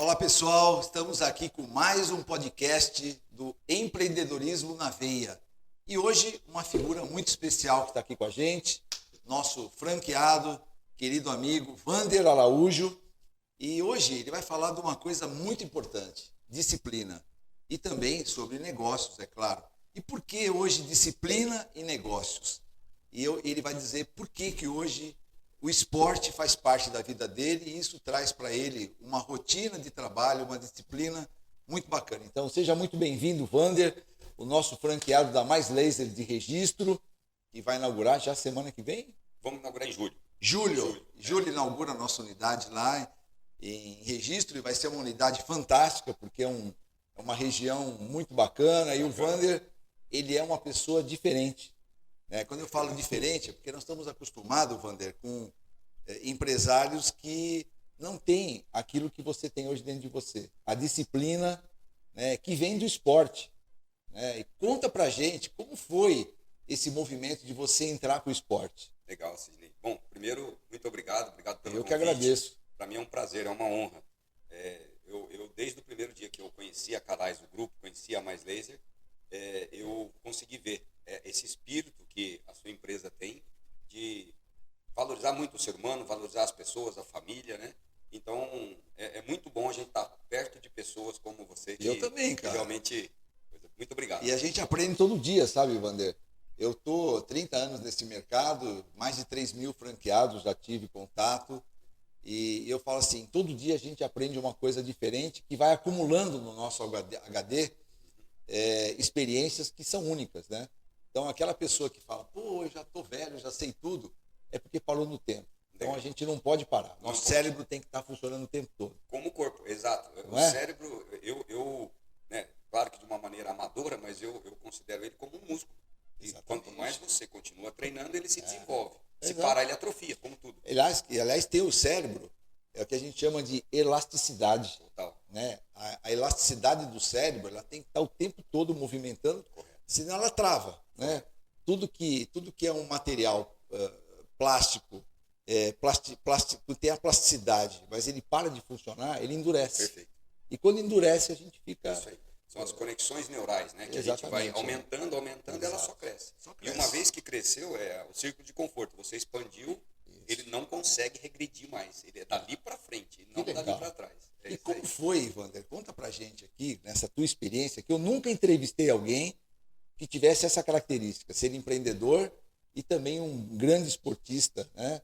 Olá pessoal, estamos aqui com mais um podcast do Empreendedorismo na Veia. E hoje uma figura muito especial que está aqui com a gente, nosso franqueado, querido amigo Wander Araújo. E hoje ele vai falar de uma coisa muito importante, disciplina. E também sobre negócios, é claro. E por que hoje disciplina e negócios? E ele vai dizer por que hoje o esporte faz parte da vida dele e isso traz para ele uma rotina de trabalho, uma disciplina muito bacana. Então, seja muito bem-vindo, Wander, o nosso franqueado da Mais Laser de Registro, que vai inaugurar já semana que vem? Vamos inaugurar em julho. Julho inaugura a nossa unidade lá em Registro e vai ser uma unidade fantástica, porque é uma região muito bacana. E o Wander, ele é uma pessoa diferente. Quando eu falo diferente, é porque nós estamos acostumados, Wander, com empresários que não têm aquilo que você tem hoje dentro de você. A disciplina, que vem do esporte. E conta pra gente como foi esse movimento de você entrar para o esporte. Legal, Sidney. Bom, primeiro, muito obrigado pelo convite. Eu que agradeço. Para mim é um prazer, é uma honra. Eu desde o primeiro dia que eu conheci a Calais, o grupo, conheci a Mais Laser, eu consegui ver esse espírito que a sua empresa tem de valorizar muito o ser humano, valorizar as pessoas, a família, né? Então, é muito bom a gente estar perto de pessoas como você. Eu também, cara. Realmente, muito obrigado. E a gente aprende todo dia, sabe, Wander? Eu estou 30 anos nesse mercado, mais de 3 mil franqueados já tive contato. E eu falo assim, todo dia a gente aprende uma coisa diferente que vai acumulando no nosso HD experiências que são únicas, né? Então, aquela pessoa que fala, pô, eu já estou velho, já sei tudo, é porque parou no tempo. Então, a gente não pode parar. Nosso cérebro tem que estar funcionando o tempo todo. Como o corpo, exato. Não o é? cérebro, claro que de uma maneira amadora, mas eu considero ele como um músculo. E quanto mais você continua treinando, ele se desenvolve. Se parar, ele atrofia, como tudo. Aliás, ter o cérebro é o que a gente chama de elasticidade. Total. Né? A elasticidade do cérebro, ela tem que estar o tempo todo movimentando, senão ela trava. Né? Tudo que é um material plástico, plástico tem a plasticidade, mas ele para de funcionar, ele endurece. Perfeito. E quando endurece, a gente fica... Isso aí. São as conexões neurais, né? Que Exatamente, a gente vai aumentando, ela só cresce. E uma vez que cresceu, é o círculo de conforto. Você expandiu, ele não consegue regredir mais. Ele é dali para frente, não dali para trás. E como foi, Wander? Conta pra gente aqui, nessa tua experiência, que eu nunca entrevistei alguém que tivesse essa característica, ser empreendedor e também um grande esportista, né?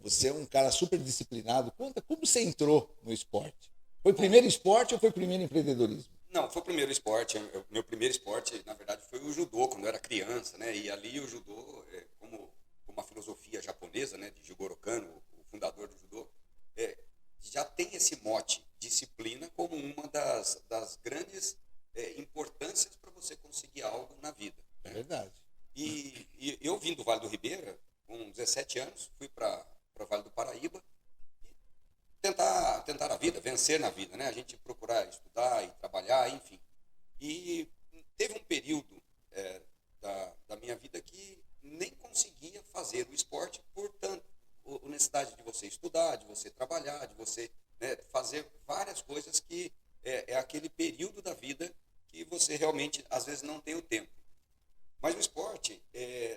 Você é um cara super disciplinado. Conta como você entrou no esporte. Foi primeiro esporte ou foi primeiro empreendedorismo? Não, foi o primeiro esporte. Meu primeiro esporte, na verdade, foi o judô, quando eu era criança, né? E ali o judô, como uma filosofia japonesa, né? De Jigoro Kano, o fundador do judô, já tem esse mote, disciplina, como uma das grandes importâncias para você conseguir algo na vida. É verdade. E eu vim do Vale do Ribeira, com 17 anos, fui para o Vale do Paraíba, tentar a vida, vencer na vida, né? A gente procurar estudar e trabalhar, enfim. E teve um período da minha vida que nem conseguia fazer o esporte, portanto, a necessidade de você estudar, de você trabalhar, de você fazer várias coisas que é aquele período da vida que você realmente, às vezes, não tem o tempo. Mas o esporte,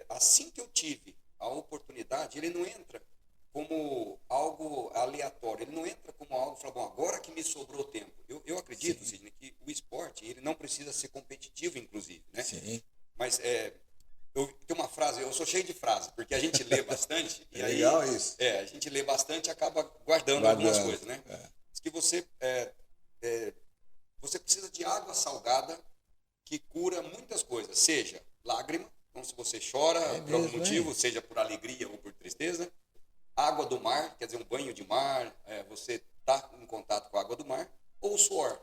assim que eu tive a oportunidade, ele não entra como algo aleatório, ele não entra como algo, fala, bom, agora que me sobrou tempo. Eu acredito, Sidney, que o esporte, ele não precisa ser competitivo, inclusive, né? Sim. Mas eu tenho uma frase, eu sou cheio de frases, porque a gente lê bastante, e aí legal isso. A gente lê bastante e acaba guardando algumas coisas, né? Diz que você precisa de água salgada que cura muitas coisas, seja lágrima, então se você chora por algum motivo, seja por alegria ou por tristeza, água do mar, quer dizer, um banho de mar, você está em contato com a água do mar, ou suor,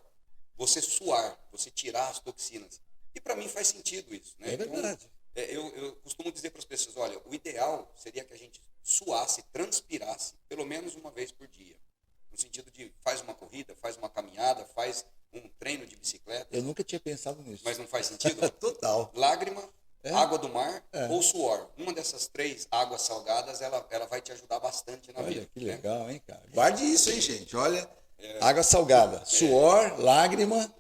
você suar, você tirar as toxinas. E para mim faz sentido isso. Né? É verdade. Então, eu costumo dizer para as pessoas, olha, o ideal seria que a gente suasse, transpirasse, pelo menos uma vez por dia. No sentido de faz uma corrida, faz uma caminhada, faz um treino de bicicleta. Eu nunca tinha pensado nisso. Mas não faz sentido? Total. Lágrima, água do mar ou suor. Uma dessas 3 águas salgadas, ela vai te ajudar bastante na vida. Olha, que legal, hein, cara? Guarde isso, hein, gente? Olha, Água salgada. Suor, lágrima.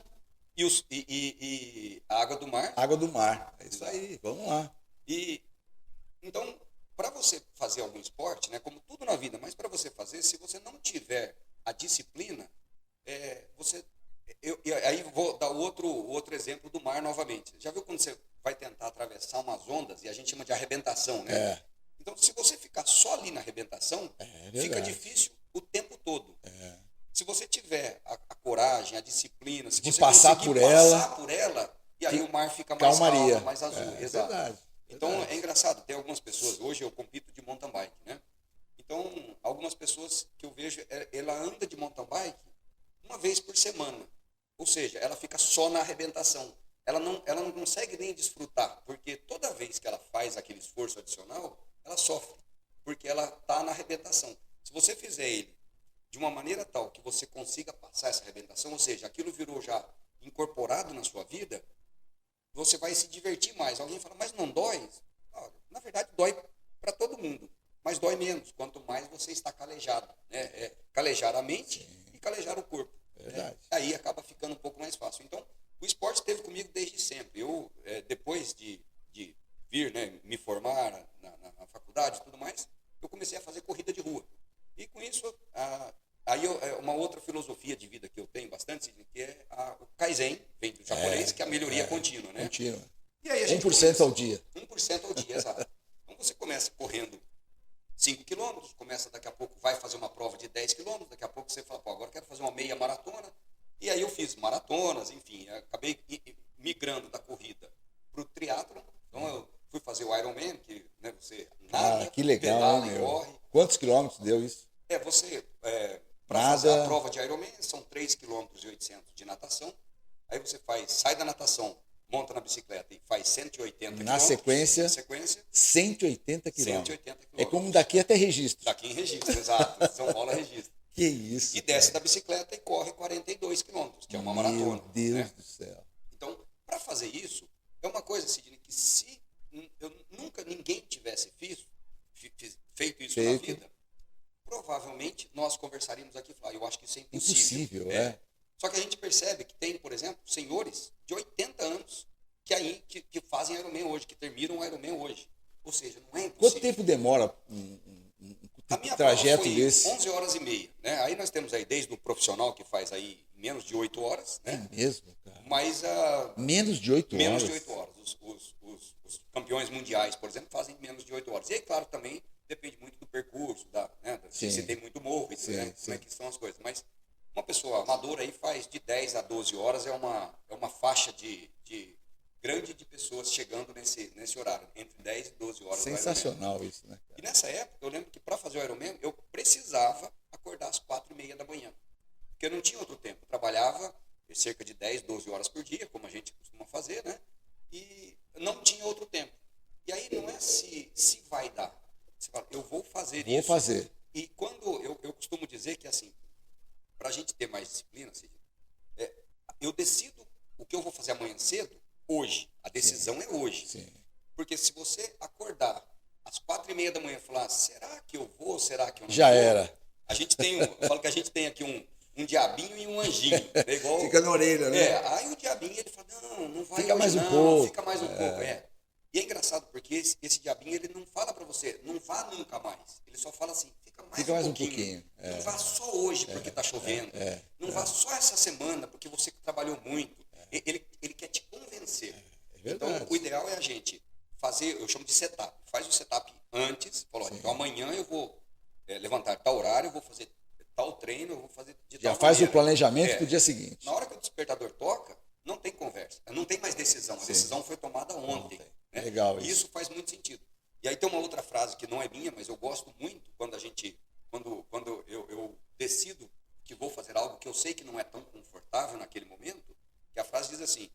E a água do mar. Água do mar. É isso aí, vamos lá. E então, para você fazer algum esporte, né, como tudo na vida, mas para você fazer, se você não tiver a disciplina, aí vou dar outro exemplo do mar novamente. Já viu quando você vai tentar atravessar umas ondas e a gente chama de arrebentação, né? É. Então, se você ficar só ali na arrebentação, fica difícil o tempo todo. Se você tiver a coragem, a disciplina, se você passar conseguir por passar por ela, e aí o mar fica mais calmaria. calmo, mais azul. Exato. Verdade. Então, é engraçado, tem algumas pessoas, hoje eu compito de mountain bike, né? Então, algumas pessoas que eu vejo, ela anda de mountain bike uma vez por semana. Ou seja, ela fica só na arrebentação. Ela não consegue nem desfrutar, porque toda vez que ela faz aquele esforço adicional, ela sofre, porque ela está na arrebentação. Se você fizer ele de uma maneira tal que você consiga passar essa arrebentação, ou seja, aquilo virou já incorporado na sua vida, você vai se divertir mais. Alguém fala, mas não dói? Na verdade, dói para todo mundo, mas dói menos, quanto mais você está calejado. Né? Calejar a mente e calejar o corpo. Verdade. Aí acaba ficando um pouco mais fácil. Então, o esporte esteve comigo desde sempre. Eu, depois de vir, né, me formar na faculdade e tudo mais, eu comecei a fazer corrida de rua. E com isso, uma outra filosofia de vida que eu tenho bastante, que é o Kaizen, vem do japonês, que é a melhoria contínua. Né? Contínua. E aí a gente 1% ao dia. 1% ao dia, exato. Então você começa correndo 5 quilômetros, começa daqui a pouco, vai fazer uma prova de 10 quilômetros, daqui a pouco você fala, agora quero fazer uma meia maratona. E aí eu fiz maratonas, enfim, acabei migrando da corrida para o triatlon. Então eu fui fazer o Ironman, que, né, você nada, que legal, pedala hein, e meu? corre. Quantos quilômetros deu isso? Para fazer a prova de Ironman, são 3,8 km de natação. Aí você sai da natação, monta na bicicleta e faz 180 Na quilômetros. sequência, 180 quilômetros. 180 quilômetros. É como daqui até Registro. Daqui em Registro, exato. São Paulo é Registro. Que isso. E desce da bicicleta e corre 42 quilômetros, que é uma maratona. Meu Deus, né? do céu. Então, para fazer isso, é uma coisa, Sidney, que se ninguém tivesse feito isso na vida, provavelmente nós conversaríamos aqui e falar, eu acho que isso é impossível. Impossível. Só que a gente percebe que tem, por exemplo, senhores de 80 anos que fazem Ironman hoje, que terminam o Ironman hoje. Ou seja, não é impossível. Quanto tempo demora A minha trajeto prova foi desse? 11 horas e meia. Né? Aí nós temos aí desde o profissional que faz aí menos de 8 horas. Né? É mesmo, cara? Mas menos de 8 horas? Menos de 8 horas. Os campeões mundiais, por exemplo, fazem menos de 8 horas. E aí, claro, também depende muito do percurso, se tem muito morro, né? Como é que são as coisas. Mas uma pessoa amadora aí faz de 10 a 12 horas, é uma faixa grande de pessoas chegando nesse horário, entre 10 e 12 horas. Sensacional isso, né, cara? E nessa época, eu lembro que para fazer o Ironman, eu precisava acordar às 4h30 da manhã, porque eu não tinha outro tempo. Eu trabalhava cerca de 10, 12 horas por dia, como a gente costuma fazer, né? E não tinha outro tempo. E aí não é se vai dar. Você fala, eu vou fazer isso. Vou fazer. E quando eu costumo dizer que, assim, para a gente ter mais disciplina, eu decido o que eu vou fazer amanhã cedo, hoje. A decisão é hoje. Sim. Porque se você acordar às 4h30 da manhã e falar, será que eu vou, será que eu não Já vou? era. A gente tem, eu falo que a gente tem aqui um diabinho e um anjinho. É igual, Fica na orelha, né? Aí o diabinho, ele fala, não vai Fica hoje mais um não, pouco. fica mais um pouco. E é engraçado, porque esse diabinho, ele não fala para você, não vá nunca mais. Ele só fala assim, fica mais um pouquinho. Não vá só hoje porque está chovendo. Não vá só essa semana porque você trabalhou muito. Ele quer te convencer. Então, o ideal é a gente fazer, eu chamo de setup. Faz o setup antes, fala, então amanhã eu vou levantar tal horário, eu vou fazer tal treino, eu vou fazer de tal Já faz maneira. o planejamento para o dia seguinte. Na hora que o despertador toca, não tem conversa, não tem mais decisão. A decisão foi tomada ontem. Né? Legal isso. E isso faz muito sentido. E aí tem uma outra frase que não é minha, mas eu gosto muito quando eu decido que vou fazer algo que eu sei que não é tão confortável naquele momento, que a frase diz assim,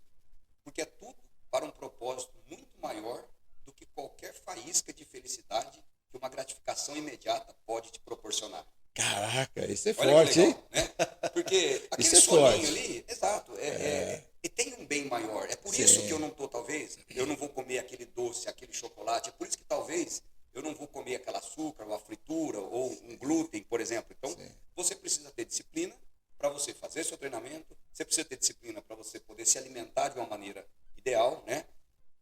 porque é tudo para um propósito muito maior do que qualquer faísca de felicidade que uma gratificação imediata pode te proporcionar. Caraca, isso é Olha forte, que legal, hein? né? Porque aquele Isso é soninho forte. ali, exato, e tem um bem maior. É por isso que eu não estou, talvez, eu não vou comer aquele doce, aquele chocolate. É por isso que talvez eu não vou comer aquele açúcar, uma fritura ou um glúten, por exemplo. Então, você precisa ter disciplina você fazer seu treinamento, você precisa ter disciplina para você poder se alimentar de uma maneira ideal, né?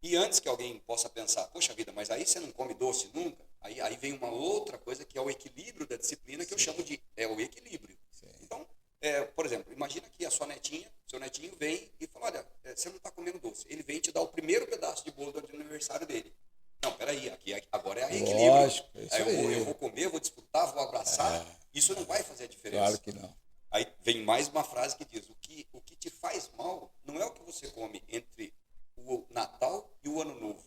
E antes que alguém possa pensar, poxa vida, mas aí você não come doce nunca? Aí vem uma outra coisa que é o equilíbrio da disciplina, que eu chamo de o equilíbrio. Sim. Então, por exemplo, imagina que a sua netinha, seu netinho vem e fala, olha, você não está comendo doce. Ele vem te dar o primeiro pedaço de bolo do aniversário dele. Não, peraí, agora é equilíbrio. Lógico, isso aí. Eu vou comer, vou disputar, vou abraçar. Isso não vai fazer a diferença. Claro que não. Aí vem mais uma frase que diz, o que te faz mal não é o que você come entre o Natal e o Ano Novo.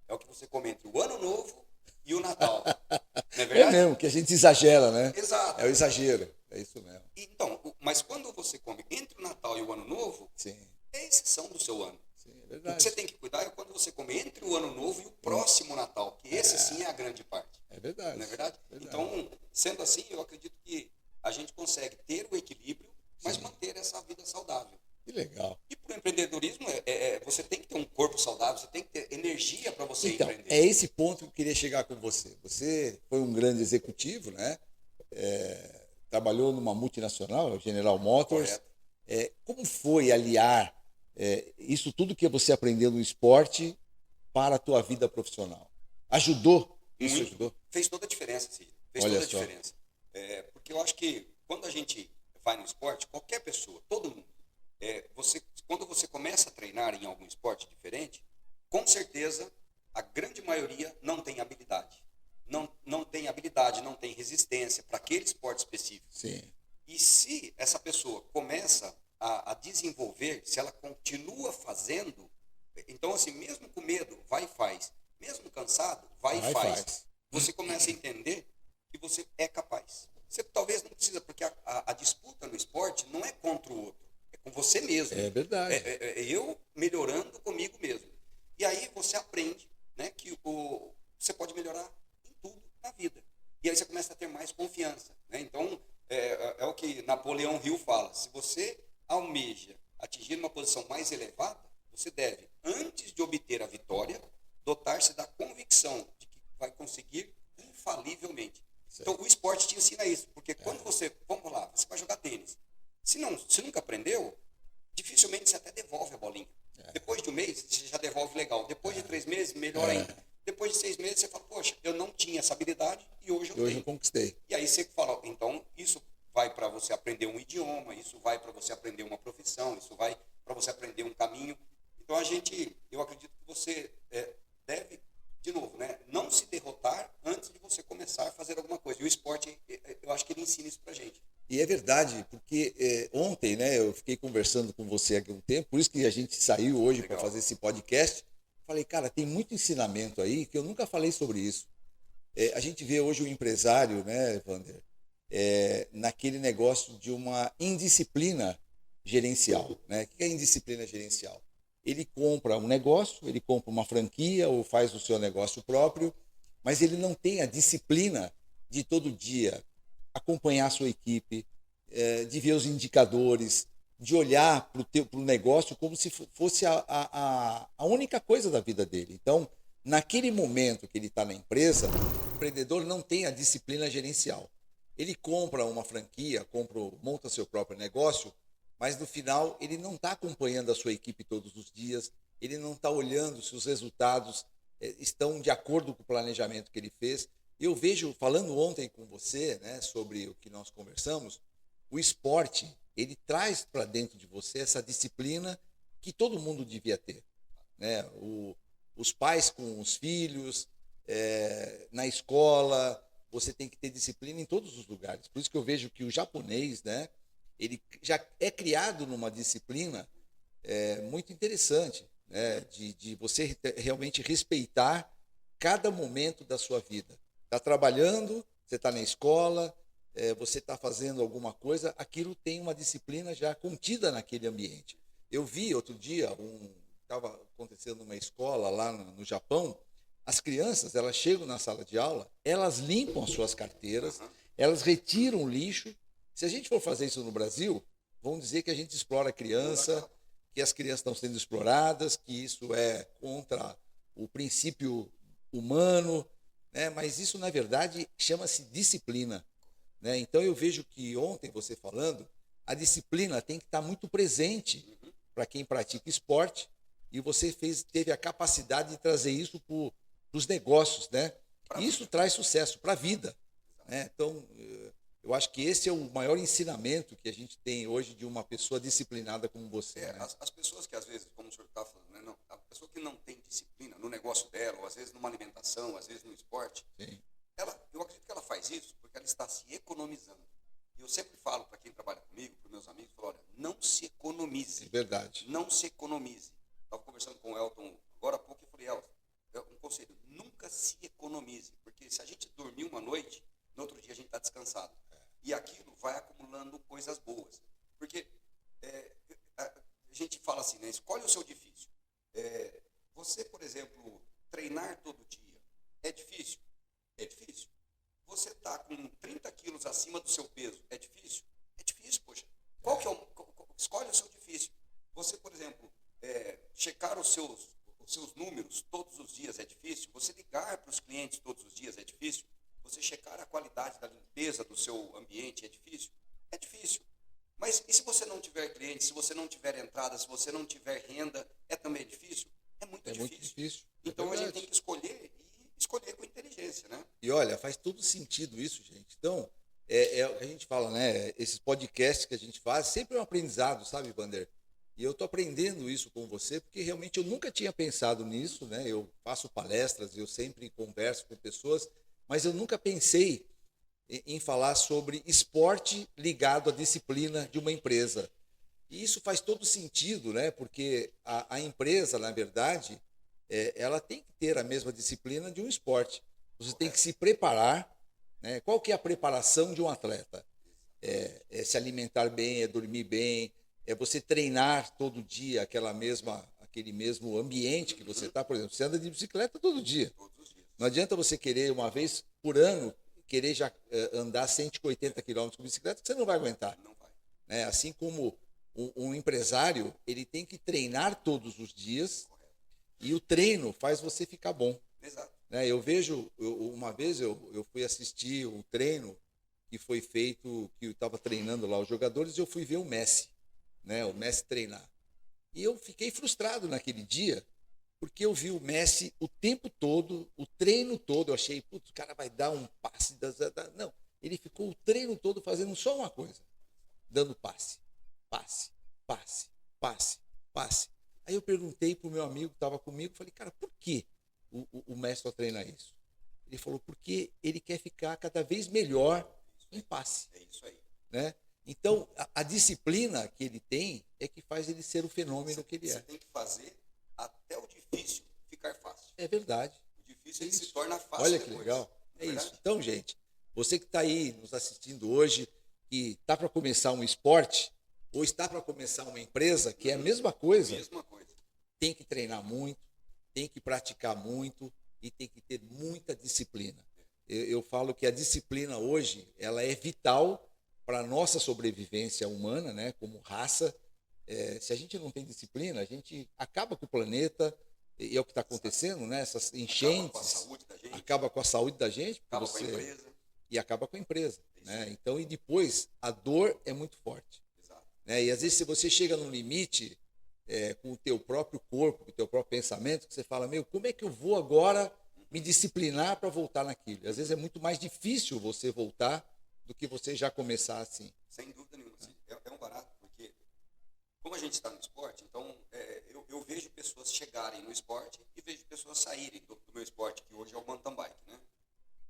É o que você come entre o Ano Novo e o Natal. Não é verdade? É mesmo, que a gente exagera, né? Exato. É o exagero, é isso mesmo. Então, mas quando você come entre o Natal e o Ano Novo, Sim, é a exceção do seu ano. sim, é O que verdade. você tem que cuidar é quando você come entre o Ano Novo e o próximo Natal, que esse sim é a grande parte. É verdade. Não é verdade? Então, sendo assim, eu acredito que a gente consegue ter o equilíbrio, mas manter essa vida saudável. Que legal. E para o empreendedorismo, você tem que ter um corpo saudável, você tem que ter energia para você Então, empreender. é esse ponto que eu queria chegar com você. Você foi um grande executivo, né? Trabalhou numa multinacional, General Motors. Correto. Como foi aliar isso tudo que você aprendeu no esporte para a tua vida profissional? Ajudou? Isso Muito. ajudou? Fez toda a diferença, Cid. Fez Olha toda a só. diferença. Porque eu acho que quando a gente vai no esporte, qualquer pessoa, todo mundo, quando você começa a treinar em algum esporte diferente, com certeza a grande maioria não tem habilidade. Não tem habilidade, não tem resistência para aquele esporte específico. Sim. E se essa pessoa começa a desenvolver, se ela continua fazendo, então assim, mesmo com medo, vai e faz. Mesmo cansado, vai e faz. Você começa a entender que você é capaz. Você talvez não precisa, porque a disputa no esporte não é contra o outro, é com você mesmo. É verdade. Eu melhorando comigo mesmo. E aí você aprende, né, que você pode melhorar em tudo na vida. E aí você começa a ter mais confiança. Né? Então, é o que Napoleão Hill fala. Se você almeja atingir uma posição mais elevada, você deve, antes de obter a vitória, dotar-se da convicção de que vai conseguir infalivelmente. Então, o esporte te ensina isso. Porque quando vamos lá, você vai jogar tênis. Se nunca aprendeu, dificilmente você até devolve a bolinha. Depois de um mês, você já devolve legal. Depois de 3 meses, melhor ainda. Depois de 6 meses, você fala, poxa, eu não tinha essa habilidade e hoje eu tenho. Hoje eu conquistei. E aí você fala, então, isso vai para você aprender um idioma, isso vai para você aprender uma profissão, isso vai para você aprender um caminho. Então, eu acredito que você deve, de novo, né, não se derrotar antes de você começar a fazer alguma coisa. E o esporte, eu acho que ele ensina isso para gente. E é verdade, porque ontem, né, eu fiquei conversando com você aqui um tempo, por isso que a gente saiu hoje para fazer esse podcast. Falei, cara, tem muito ensinamento aí que eu nunca falei sobre isso. A gente vê hoje o empresário, né, Wander, naquele negócio de uma indisciplina gerencial. Né? O que é indisciplina gerencial? Ele compra um negócio, ele compra uma franquia ou faz o seu negócio próprio, mas ele não tem a disciplina de todo dia acompanhar a sua equipe, de ver os indicadores, de olhar para o negócio como se fosse a única coisa da vida dele. Então, naquele momento que ele está na empresa, o empreendedor não tem a disciplina gerencial. Ele compra uma franquia, monta seu próprio negócio, mas no final ele não está acompanhando a sua equipe todos os dias, ele não está olhando se os resultados estão de acordo com o planejamento que ele fez. Eu vejo, falando ontem com você, né, sobre o que nós conversamos, o esporte, ele traz para dentro de você essa disciplina que todo mundo devia ter. Né? Os pais com os filhos, na escola, você tem que ter disciplina em todos os lugares. Por isso que eu vejo que o japonês, né, ele já é criado numa disciplina muito interessante, né, de você realmente respeitar cada momento da sua vida. Está trabalhando, você está na escola, você está fazendo alguma coisa, aquilo tem uma disciplina já contida naquele ambiente. Eu vi outro dia, estava acontecendo numa escola lá no Japão, as crianças, elas chegam na sala de aula, elas limpam as suas carteiras, elas retiram o lixo. Se a gente for fazer isso no Brasil, vão dizer que a gente explora a criança, que as crianças estão sendo exploradas, que isso é contra o princípio humano, né? Mas isso, na verdade, chama-se disciplina. Né? Então, eu vejo que ontem, você falando, a disciplina tem que estar muito presente para quem pratica esporte, e você teve a capacidade de trazer isso para os negócios, né? E isso traz sucesso para a vida, né? Então, eu acho que esse é o maior ensinamento que a gente tem hoje de uma pessoa disciplinada como você. Né? As pessoas que às vezes, como o senhor está falando, né, não, a pessoa que não tem disciplina no negócio dela, ou às vezes numa alimentação, às vezes no esporte, Sim. eu acredito que ela faz isso porque ela está se economizando. E eu sempre falo para quem trabalha comigo, para meus amigos, falo, olha, não se economize. É verdade. Não se economize. Estava conversando com o Elton agora há pouco e falei, Elton, um conselho, nunca se economize, porque se a gente dormir uma noite, no outro dia a gente está descansado. E aquilo vai acumulando coisas boas. Porque a gente fala assim, né? Escolhe o seu difícil. Você, por exemplo, treinar todo dia é difícil? É difícil. Você está com 30 quilos acima do seu peso, é difícil? É difícil, poxa. Qual que é escolhe o seu difícil. Você, por exemplo, checar os seus números todos os dias é difícil. Você ligar para os clientes todos os dias é difícil. Você checar a qualidade da limpeza do seu ambiente é difícil? É difícil. Mas e se você não tiver clientes, se você não tiver entrada, se você não tiver renda, também difícil? É muito difícil. Muito difícil. Então a gente tem que escolher e escolher com inteligência, né? E olha, faz todo sentido isso, gente. Então, a gente fala, né? Esses podcasts que a gente faz, sempre é um aprendizado, sabe, Vander? E eu estou aprendendo isso com você, porque realmente eu nunca tinha pensado nisso, né? Eu faço palestras, eu sempre converso com pessoas, mas eu nunca pensei em falar sobre esporte ligado à disciplina de uma empresa. E isso faz todo sentido, né? Porque a empresa, na verdade, ela tem que ter a mesma disciplina de um esporte. Você tem que se preparar, né? Qual que é a preparação de um atleta? É se alimentar bem, é dormir bem, é você treinar todo dia aquele mesmo ambiente que você está. Por exemplo, você anda de bicicleta todo dia. Não adianta você querer, uma vez por ano, querer já andar 180 quilômetros com bicicleta, que você não vai aguentar. Não vai. Né? Assim como um empresário, ele tem que treinar todos os dias. Correto. E o treino faz você ficar bom. Exato. Né? Uma vez eu fui assistir um treino que foi feito, que eu estava treinando lá os jogadores, e eu fui ver o Messi, né? O Messi treinar. E eu fiquei frustrado naquele dia, porque eu vi o Messi o tempo todo, o treino todo. Eu achei, putz, o cara vai dar um passe. Não, ele ficou o treino todo fazendo só uma coisa, dando passe, passe, passe, passe, passe. Aí eu perguntei para o meu amigo que estava comigo, falei, cara, por que o Messi só treina isso? Ele falou, porque ele quer ficar cada vez melhor em passe. É isso aí. Né? Então, a disciplina que ele tem é que faz ele ser o fenômeno que ele é. Você tem que fazer até o difícil ficar fácil. É verdade. O difícil ele se torna fácil. Olha depois. que legal. É isso. Então, gente, você que está aí nos assistindo hoje, que está para começar um esporte, ou está para começar uma empresa, que é a mesma coisa, tem que treinar muito, tem que praticar muito e tem que ter muita disciplina. Eu falo que a disciplina hoje, ela é vital para a nossa sobrevivência humana, né, como raça. Se a gente não tem disciplina, a gente acaba com o planeta, e é o que está acontecendo, né? Essas enchentes, acaba com a saúde da gente, acaba com a empresa. E acaba com a empresa. Né? Então, e depois, a dor é muito forte. Exato. Né? E às vezes, se você chega num limite com o teu próprio corpo, com o teu próprio pensamento, que você fala, como é que eu vou agora me disciplinar para voltar naquilo? E às vezes é muito mais difícil você voltar do que você já começar assim. Sem dúvida nenhuma. Assim, é um barato, porque como a gente está no esporte, então eu vejo pessoas chegarem no esporte e vejo pessoas saírem do meu esporte, que hoje é o mountain bike, né?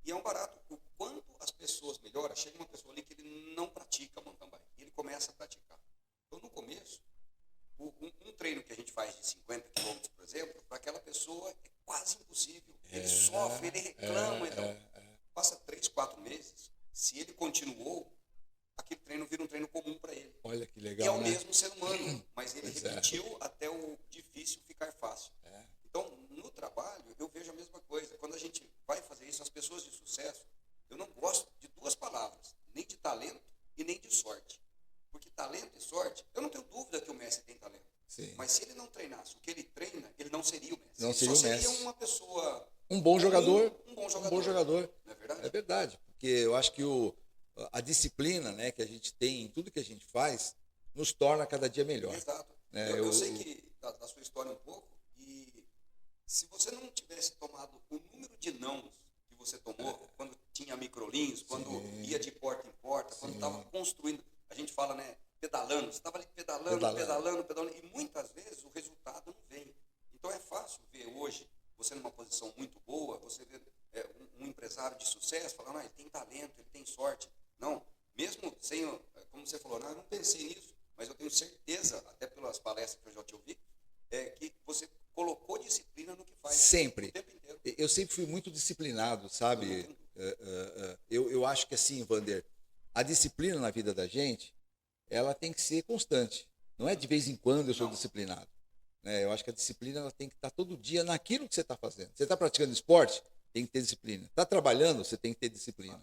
E é um barato. O quanto as pessoas melhoram, chega uma pessoa ali que ele não pratica mountain bike, e ele começa a praticar. Então, no começo, um treino que a gente faz de 50 quilômetros, por exemplo, para aquela pessoa é quase impossível. Ele sofre, ele reclama. Passa 3, 4 meses, se ele continuou, aquele treino vira um treino comum para ele. Olha que legal, e é o né? mesmo ser humano, mas ele repetiu até o difícil ficar fácil. Então, no trabalho, eu vejo a mesma coisa. Quando a gente vai fazer isso, as pessoas de sucesso, eu não gosto de duas palavras, nem de talento e nem de sorte. Porque talento e sorte, eu não tenho dúvida que o Messi tem talento. Sim. Mas se ele não treinasse o que ele treina, ele não seria o Messi. Não ele seria só o Messi. seria uma pessoa... Um bom jogador. Um bom jogador. Um bom jogador. Não é verdade? É verdade. Porque eu acho que a disciplina, né, que a gente tem em tudo que a gente faz nos torna cada dia melhor. Exato. Né? Eu sei que da sua história um pouco, e se você não tivesse tomado o número de nãos que você tomou, quando tinha microlinhos, quando ia de porta em porta, quando estava construindo, a gente fala, né, pedalando, você estava ali pedalando, e muitas vezes o resultado não vem. Então é fácil ver hoje, você numa posição muito boa, você vê um empresário de sucesso, falando, ele tem talento, ele tem sorte. Não, mesmo sem, como você falou, eu não pensei nisso, mas eu tenho certeza, até pelas palestras que eu já te ouvi, que você colocou disciplina no que faz. Sempre. O tempo inteiro. Eu sempre fui muito disciplinado, sabe? Eu acho que assim, Vander, a disciplina na vida da gente, ela tem que ser constante. Não é de vez em quando eu sou disciplinado. Né? Eu acho que a disciplina ela tem que estar todo dia naquilo que você está fazendo. Você está praticando esporte? Tem que ter disciplina. Está trabalhando? Você tem que ter disciplina.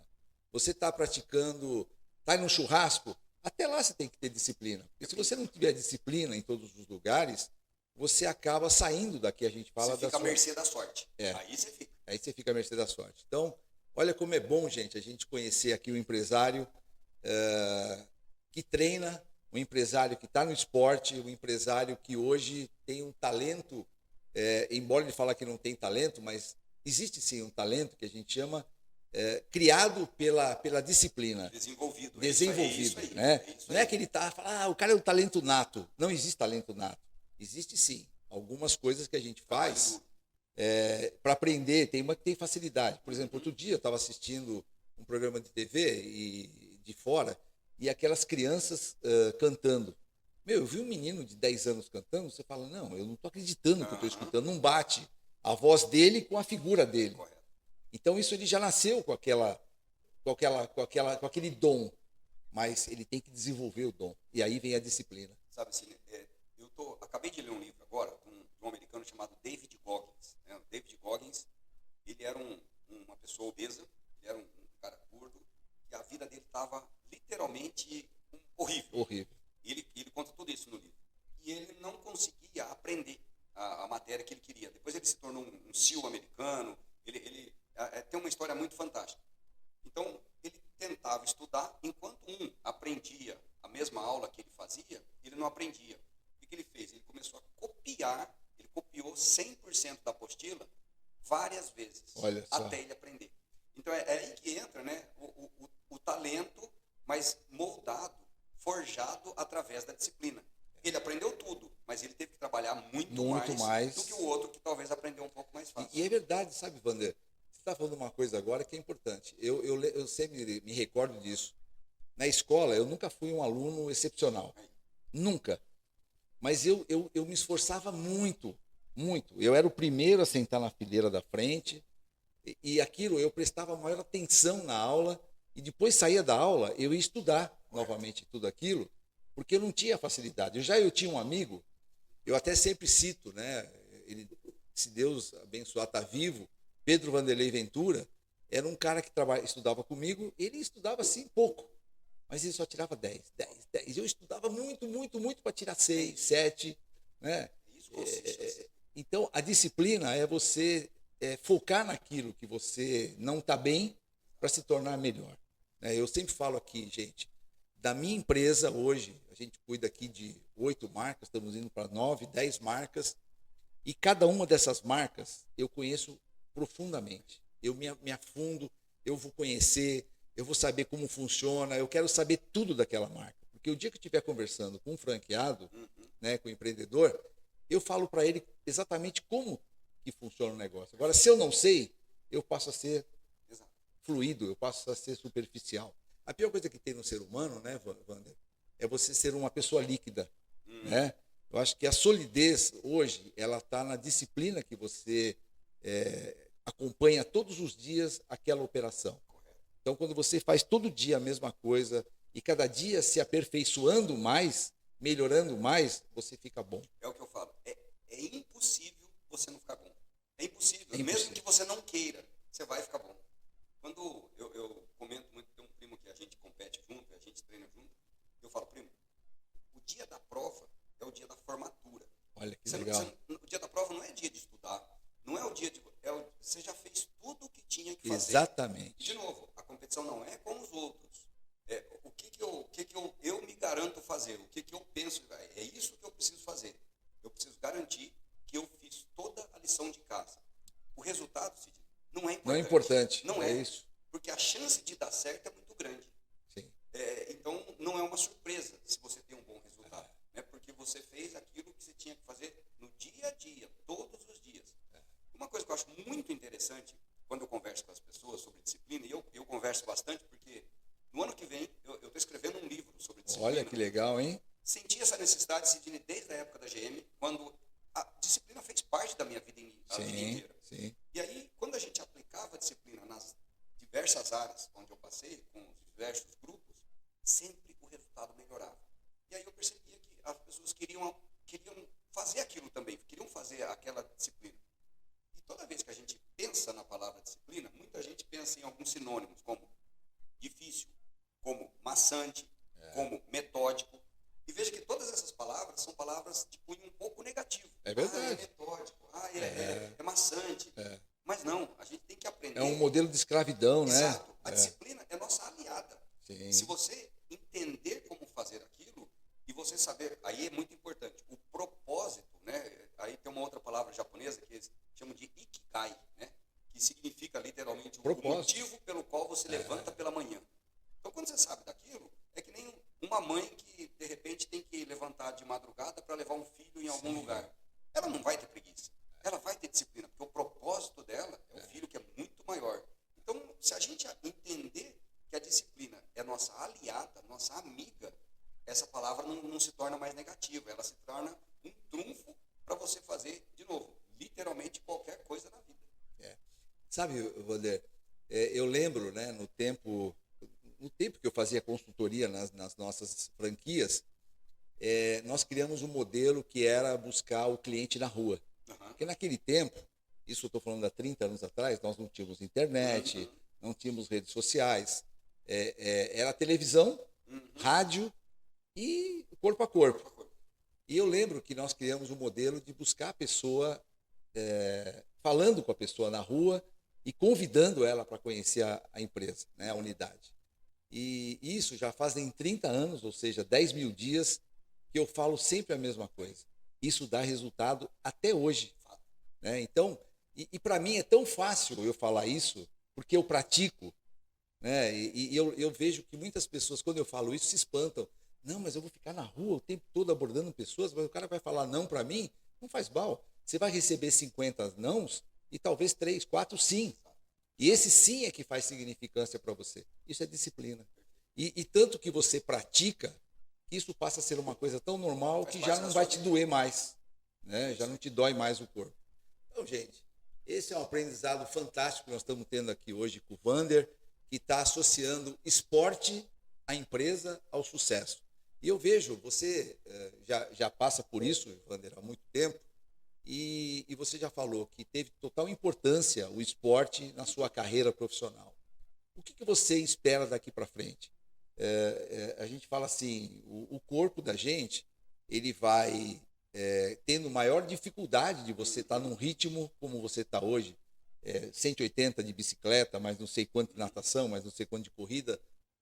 Você está praticando, está no churrasco? Até lá você tem que ter disciplina. Porque se você não tiver disciplina em todos os lugares, você acaba saindo daqui, a gente fala. Você fica à mercê da sorte. Aí você fica. Aí você fica à mercê da sorte. Então, olha como é bom, gente, a gente conhecer aqui o empresário que treina, um empresário que está no esporte, um empresário que hoje tem um talento, embora ele fale que não tem talento, mas existe sim um talento que a gente chama criado pela disciplina. Desenvolvido. Desenvolvido. Isso aí, Né? isso aí. Não é que ele está falando, o cara é um talento nato. Não existe talento nato. Existe sim algumas coisas que a gente faz para aprender. Tem uma que tem facilidade. Por exemplo, outro dia eu estava assistindo um programa de TV de fora e aquelas crianças cantando. Eu vi um menino de 10 anos cantando, você fala, não, eu não estou acreditando no que eu estou escutando. Não bate a voz dele com a figura dele. Correto. Então isso ele já nasceu com aquele dom, mas ele tem que desenvolver o dom. E aí vem a disciplina. Sabe assim, acabei de ler um livro agora de um americano chamado David Goggins. Né? O David Goggins, ele era uma pessoa obesa, ele era um cara gordo, e a vida dele estava literalmente horrível. Horrível. Ele conta tudo isso no livro. E ele não conseguia aprender a matéria que ele queria. Depois ele se tornou um SEAL americano. Ele tem uma história muito fantástica. Então, ele tentava estudar, enquanto um aprendia a mesma aula que ele fazia, ele não aprendia. O que ele fez? Ele começou a copiar, ele copiou 100% da apostila várias vezes, até ele aprender. Então, é aí que entra, né, o talento, mas moldado, forjado através da disciplina. Ele aprendeu tudo, mas ele teve que trabalhar muito mais do que o outro que talvez aprendeu um pouco mais fácil. E é verdade, sabe, Vander? Você está falando uma coisa agora que é importante. Eu sempre me recordo disso. Na escola, eu nunca fui um aluno excepcional. Nunca. Mas eu me esforçava muito, muito. Eu era o primeiro a sentar na fileira da frente e aquilo eu prestava maior atenção na aula e depois saía da aula, eu ia estudar novamente tudo aquilo, porque eu não tinha facilidade. Eu tinha um amigo, eu até sempre cito, né? Ele, se Deus abençoar, está vivo, Pedro Vanderlei Ventura, era um cara que estudava comigo, ele estudava assim pouco, mas ele só tirava 10. Eu estudava muito, muito, muito para tirar 6, 7. Né? Então, a disciplina é você focar naquilo que você não está bem para se tornar melhor. Eu sempre falo aqui, gente, da minha empresa hoje, a gente cuida aqui de 8 marcas, estamos indo para 9, 10 marcas, e cada uma dessas marcas eu conheço profundamente. Eu me afundo, eu vou conhecer, eu vou saber como funciona, eu quero saber tudo daquela marca. Porque o dia que eu estiver conversando com um franqueado, né, com um empreendedor, eu falo para ele exatamente como que funciona o negócio. Agora, se eu não sei, eu passo a ser fluido, eu passo a ser superficial. A pior coisa que tem no ser humano, né, Wander, é você ser uma pessoa líquida. Né? Eu acho que a solidez hoje, ela está na disciplina que você acompanha todos os dias aquela operação. Então, quando você faz todo dia a mesma coisa e cada dia se aperfeiçoando mais, melhorando mais, você fica bom. É o que eu falo. É impossível você não ficar bom. É impossível. Mesmo que você não queira, você vai ficar bom. Quando eu comento muito, tem um primo que a gente compete junto, a gente treina junto, eu falo, primo, o dia da prova é o dia da formatura. Olha que legal. O dia da prova não é dia de estudar, não é o dia de... você já fez tudo o que tinha que fazer. Exatamente. De novo, a competição não é com os outros, eu penso, é isso que eu preciso fazer. Eu preciso garantir que eu fiz toda a lição de casa. O resultado, Cid, não é importante. Não é importante. Não é é. isso. Porque a chance de dar certo é muito grande. Sim. Então, não é uma surpresa se você tem um bom resultado. Né? Porque você fez aquilo que você tinha que fazer no dia a dia, todos os dias. Uma coisa que eu acho muito interessante, quando eu converso com as pessoas sobre disciplina, e eu converso bastante porque no ano que vem eu estou escrevendo um livro sobre disciplina. Olha que legal, hein? Senti essa necessidade, Sidney, desde a época da GM, quando a disciplina fez parte da minha vida, a vida inteira. Sim. E aí, quando a gente aplicava a disciplina nas diversas áreas onde eu passei, com os diversos grupos, sempre o resultado melhorava. E aí eu percebia que as pessoas queriam fazer aquilo também, queriam fazer aquela disciplina. E toda vez que a gente pensa na palavra disciplina, muita gente pensa em alguns sinônimos, como difícil, como maçante, como metódico. E veja que todas essas palavras são palavras de cunho um pouco negativo. É verdade. É metódico, é maçante. Mas não, a gente tem que aprender. É um modelo de escravidão, né? Exato. A disciplina é nossa aliada. Sim. Se você entender como fazer aquilo, e você saber, aí é muito importante, o propósito, né? Aí tem uma outra palavra japonesa que eles chamam de ikigai, né? Que significa literalmente o motivo pelo qual você levanta pela manhã. Então, quando você sabe daquilo, é que nem uma mãe que, de repente, tem que levantar de madrugada para levar um filho em algum lugar. Ela não vai ter preguiça. Ela vai ter disciplina, porque o propósito dela é o filho que é muito maior. Então, se a gente entender que a disciplina é nossa aliada, nossa amiga, essa palavra não se torna mais negativa. Ela se torna um trunfo para você fazer, de novo, literalmente qualquer coisa na vida. Sabe, Wander, eu lembro, né, no tempo que eu fazia consultoria nas nossas franquias, nós criamos um modelo que era buscar o cliente na rua. Porque naquele tempo, isso eu estou falando há 30 anos atrás, nós não tínhamos internet, não tínhamos redes sociais, era televisão, rádio e corpo a corpo. E eu lembro que nós criamos um modelo de buscar a pessoa, falando com a pessoa na rua e convidando ela para conhecer a empresa, né, a unidade. E isso já fazem 30 anos, ou seja, 10 mil dias, que eu falo sempre a mesma coisa. Isso dá resultado até hoje. Né? Então, e para mim é tão fácil eu falar isso, porque eu pratico, né? E eu vejo que muitas pessoas, quando eu falo isso, se espantam. Não, mas eu vou ficar na rua o tempo todo abordando pessoas, mas o cara vai falar não para mim? Não faz mal. Você vai receber 50 nãos e talvez 3, 4 sim. E esse sim é que faz significância para você. Isso é disciplina. E tanto que você pratica, isso passa a ser uma coisa tão normal que já não vai te doer mais. Né? Já não te dói mais o corpo. Então, gente, esse é um aprendizado fantástico que nós estamos tendo aqui hoje com o Wander, que está associando esporte à empresa ao sucesso. E eu vejo, você já passa por isso, Wander, há muito tempo, e você já falou que teve total importância o esporte na sua carreira profissional. O que você espera daqui para frente? A gente fala assim, o corpo da gente, ele vai tendo maior dificuldade de você estar num ritmo como você está hoje, 180 de bicicleta, mas não sei quanto de natação, mas não sei quanto de corrida.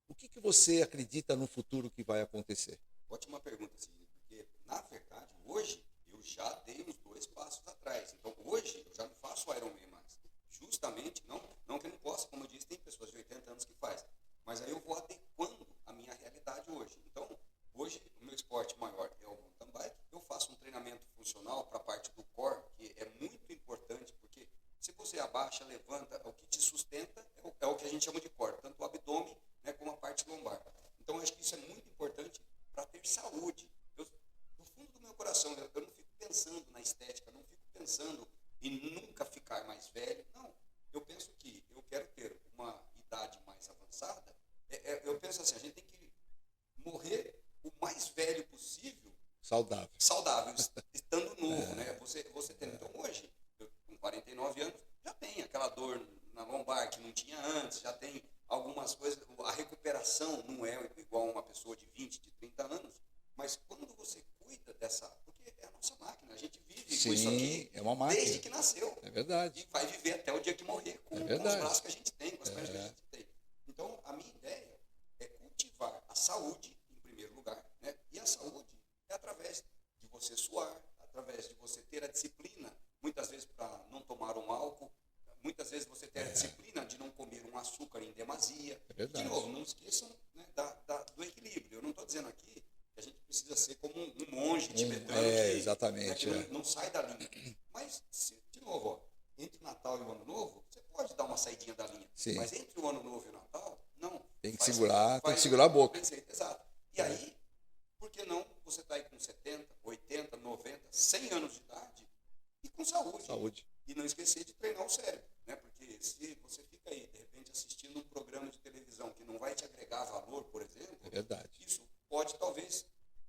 O que você acredita no futuro que vai acontecer? Ótima pergunta, Sidney, porque, na verdade, hoje eu já dei uns 2 passos atrás. Então, hoje eu já não faço Ironman mais. Justamente, não que eu não possa, como eu disse, tem pessoas de 80 anos que fazem. Mas aí eu vou adequando a minha realidade hoje. Então, hoje o meu esporte maior é o mountain bike. Eu faço um treinamento funcional para a parte do core, que é muito importante, porque se você abaixa, levanta, o que te sustenta é o que a gente chama de core, tanto o abdômen, né, como a parte lombar. Então, eu acho que isso é muito importante para ter saúde. No fundo do meu coração, eu não fico pensando na estética, não fico pensando em nunca ficar mais velho. Não, eu penso que eu quero ter uma idade mais avançada. Eu penso assim, a gente tem que morrer o mais velho possível. Saudável, estando novo, né? Você tem, então hoje, eu, com 49 anos, já tem aquela dor na lombar que não tinha antes, já tem algumas coisas, a recuperação não é igual a uma pessoa de 20, de 30 anos, mas quando você cuida dessa, porque é a nossa máquina, a gente vive com isso aqui desde que nasceu. É verdade. E vai viver até o dia que morrer com os braços que a gente tem, com as pernas que a gente tem. Então, a minha ideia é cultivar a saúde em primeiro lugar, né? E a saúde É através de você suar, através de você ter a disciplina, muitas vezes para não tomar um álcool, muitas vezes você ter a disciplina de não comer um açúcar em demasia. É verdade. De novo, não esqueçam, né, do equilíbrio. Eu não estou dizendo aqui que a gente precisa ser como um monge tibetano exatamente, que não sai da linha. Mas, de novo, ó, entre o Natal e o Ano Novo, você pode dar uma saidinha da linha. Sim. Mas entre o Ano Novo e o Natal, não. Tem que segurar a boca. Exato. E aí, por que não você está aí com 70, 80, 90, 100 anos de idade e com saúde? E não esquecer de treinar o cérebro, né? Porque se você fica aí, de repente, assistindo um programa de televisão que não vai te agregar valor, por exemplo, isso pode talvez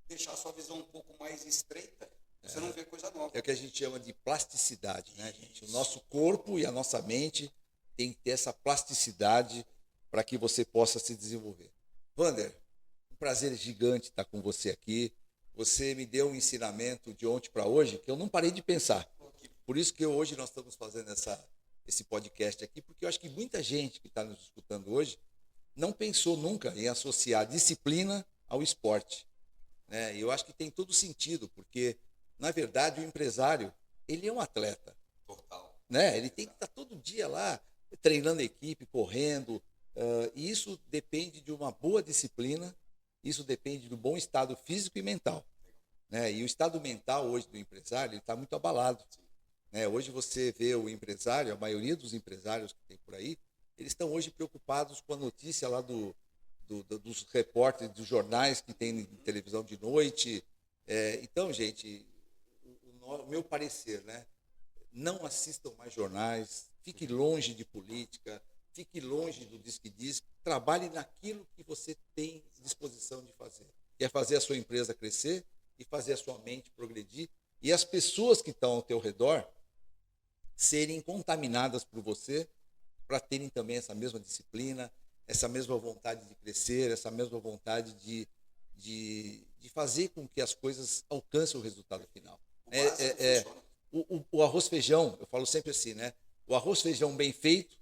deixar a sua visão um pouco mais estreita. Você não vê coisa nova. É o que a gente chama de plasticidade, né, gente? O nosso corpo e a nossa mente tem que ter essa plasticidade para que você possa se desenvolver. Wander, um prazer gigante estar com você aqui. Você me deu um ensinamento de ontem para hoje que eu não parei de pensar. Por isso que hoje nós estamos fazendo esse podcast aqui, porque eu acho que muita gente que está nos escutando hoje não pensou nunca em associar disciplina ao esporte, né? E eu acho que tem todo sentido, porque, na verdade, o empresário, ele é um atleta. Total. Né? Ele tem que estar todo dia lá, treinando a equipe, correndo, e isso depende de uma boa disciplina, isso depende do bom estado físico e mental, né? E o estado mental hoje do empresário está muito abalado, né? Hoje você vê o empresário, a maioria dos empresários que tem por aí, eles estão hoje preocupados com a notícia lá dos repórteres, dos jornais que tem em televisão de noite. Então, gente, o meu parecer, né? Não assistam mais jornais, fique longe de política, fique longe do diz-que-diz, trabalhe naquilo que você tem disposição de fazer. Que é fazer a sua empresa crescer e fazer a sua mente progredir e as pessoas que estão ao teu redor serem contaminadas por você para terem também essa mesma disciplina, essa mesma vontade de crescer, essa mesma vontade de fazer com que as coisas alcancem o resultado final. O arroz feijão, eu falo sempre assim, né? O arroz feijão bem feito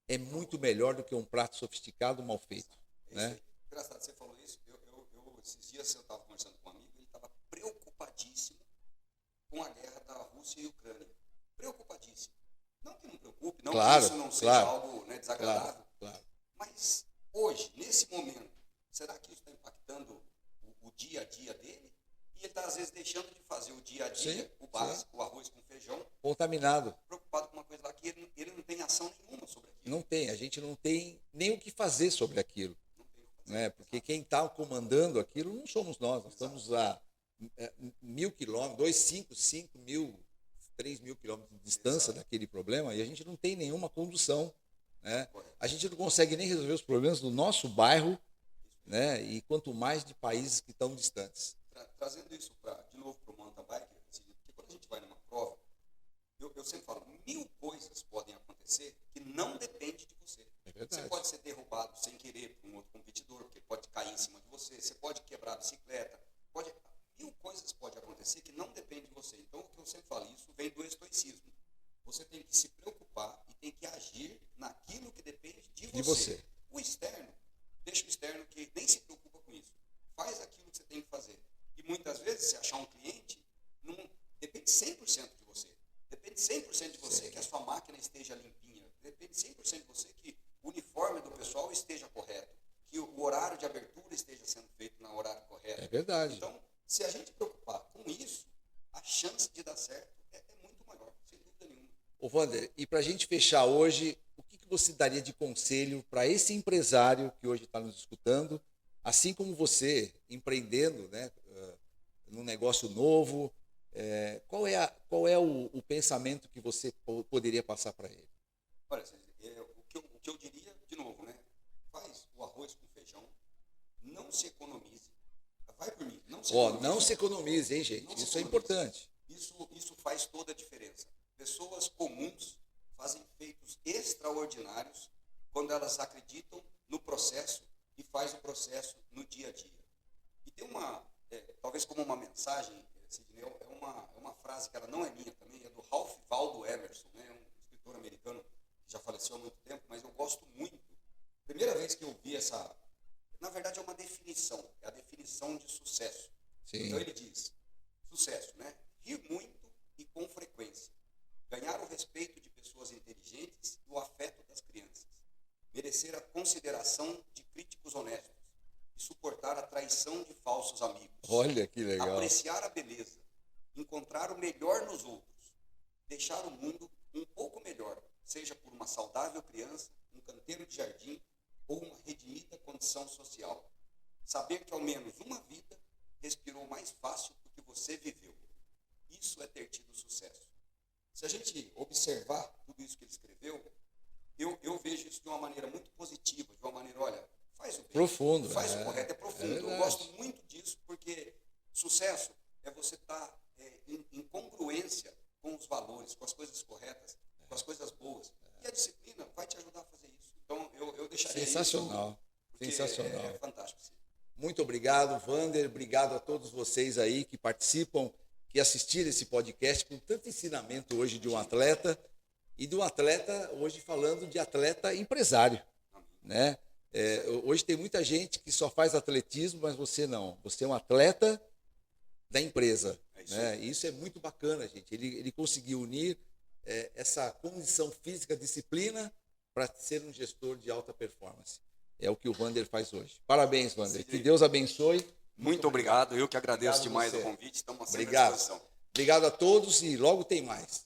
é muito melhor do que um prato sofisticado mal feito. Né? Engraçado, você falou isso. Esses dias eu estava conversando com um amigo, ele estava preocupadíssimo com a guerra da Rússia e Ucrânia. Preocupadíssimo. Não que não preocupe, não que isso não seja algo, né, desagradável. Claro. Mas hoje, nesse momento, será que isso está impactando o dia a dia dele? E ele está, às vezes, deixando de fazer o dia a dia, o básico, o arroz com feijão. Contaminado. Preocupado com uma coisa lá que ele não tem ação nenhuma sobre aquilo. Não tem, a gente não tem nem o que fazer sobre aquilo. Né? Porque quem está comandando aquilo não somos nós estamos a 1.000 quilômetros, 5 mil, 3 mil quilômetros de distância daquele problema e a gente não tem nenhuma condução. Né? A gente não consegue nem resolver os problemas do nosso bairro, né? E quanto mais de países que estão distantes. Trazendo isso de novo para o mountain bike, porque quando a gente vai numa prova, eu sempre falo, 1000 coisas podem acontecer que não depende de você. Você pode ser derrubado sem querer por um outro competidor, porque ele pode cair em cima de você, você pode quebrar a bicicleta, 1000 coisas podem acontecer que não dependem de você. Então, o que eu sempre falo, isso vem do estoicismo. Você tem que se preocupar e tem que agir naquilo que depende de você. O externo, deixa o externo que nem se preocupa com isso. Faz aquilo que você tem que fazer. E muitas vezes, se achar um cliente, não depende 100% de você. Depende 100% de você que a sua máquina esteja limpinha. Depende 100% de você que o uniforme do pessoal esteja correto. Que o horário de abertura esteja sendo feito no horário correto. É verdade. Então, se a gente preocupar com isso, a chance de dar certo é muito maior, sem dúvida nenhuma. Ô, Wander, e para a gente fechar hoje, o que você daria de conselho para esse empresário que hoje está nos escutando, assim como você, empreendendo, né, num negócio novo, qual é o pensamento que você poderia passar para ele? Olha, o que eu diria, de novo, né? Faz o arroz com feijão, não se economize. Vai por mim, não se economize. Não se economize, hein, gente? Isso é importante. Isso faz toda a diferença. Pessoas comuns fazem feitos extraordinários quando elas acreditam no processo e faz o processo no dia a dia. E tem talvez como uma mensagem, Sidney, é uma frase que ela não é minha também, é do Ralph Waldo Emerson, né? Um escritor americano que já faleceu há muito tempo, mas eu gosto muito. Primeira vez que eu vi na verdade é uma definição, é a definição de sucesso. Sim. Então ele diz, Sucesso, né? Rir muito e com frequência. Ganhar o respeito de pessoas inteligentes e o afeto das crianças. Merecer a consideração de críticos honestos e suportar a traição de falsos amigos. Olha que legal. Apreciar a beleza, encontrar o melhor nos outros, deixar o mundo um pouco melhor, seja por uma saudável criança, um canteiro de jardim ou uma redimida condição social. Saber que ao menos uma vida respirou mais fácil do que você viveu. Isso é ter tido sucesso. Se a gente observar tudo isso que ele escreveu, eu vejo isso de uma maneira muito positiva, de uma maneira, olha, faz o bem, Profundo. faz o correto, é profundo. Eu gosto muito disso, porque sucesso é você estar em congruência com os valores, com as coisas corretas, com as coisas boas. E a disciplina vai te ajudar a fazer isso. Então, eu deixaria Sensacional. isso, Sensacional. é fantástico. Sim. Muito obrigado, Wander. Obrigado a todos vocês aí que participam, que assistiram esse podcast com tanto ensinamento hoje de um atleta e de um atleta hoje falando de atleta empresário, né? Hoje tem muita gente que só faz atletismo, mas você não. Você é um atleta da empresa, né? E isso é muito bacana, gente. Ele conseguiu unir essa condição física, disciplina, para ser um gestor de alta performance. É o que o Wander faz hoje. Parabéns, Wander. Que Deus abençoe. Muito obrigado. Eu que agradeço demais o convite. Estamos sempre à disposição. Obrigado a todos e logo tem mais.